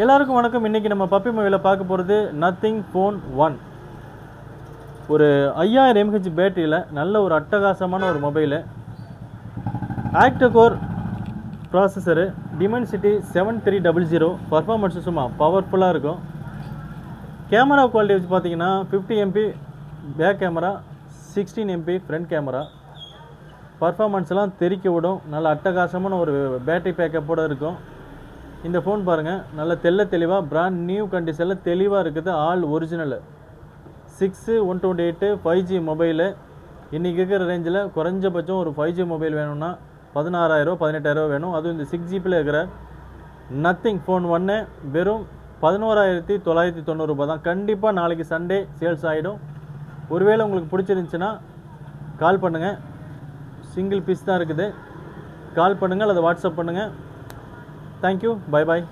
எல்லாருக்கும் வணக்கம். இன்றைக்கி நம்ம பப்பி மொபைலில் பார்க்க போகிறது நத்திங் ஃபோன் 1. ஒரு 5000 mAh பேட்டரியில் நல்ல ஒரு அட்டகாசமான ஒரு mobile. Octa core processor, Dimensity 7300. Performance சும்மா பவர்ஃபுல்லாக இருக்கும். கேமரா குவாலிட்டி வச்சு பார்த்தீங்கன்னா 50 MP back camera, 16 MP front camera. பர்ஃபார்மன்ஸ்லாம் தெறிக்க விடும். நல்ல அட்டகாசமான ஒரு பேட்டரி பேக்கப்போடு இருக்கும். இந்த ஃபோன் பாருங்கள், நல்ல தெளிவாக பிராண்ட் நியூ கண்டிஷனில் தெளிவாக இருக்குது. All original 6/128 5G mobile. இன்றைக்கி இருக்கிற ரேஞ்சில் குறைஞ்சபட்சம் ஒரு 5G மொபைல் வேணும்னா 16000 18000 வேணும். அதுவும் இந்த 6GB இருக்கிற நத்திங் ஃபோன் 1 வெறும் 11990 தான். கண்டிப்பாக நாளைக்கு சண்டே சேல்ஸ் ஆகிடும். ஒருவேளை உங்களுக்கு பிடிச்சிருந்துச்சுன்னா கால் பண்ணுங்கள். சிங்கிள் பீஸ் தான் இருக்குது. கால் பண்ணுங்கள் அல்லது வாட்ஸ்அப் பண்ணுங்கள். Thank you. Bye bye.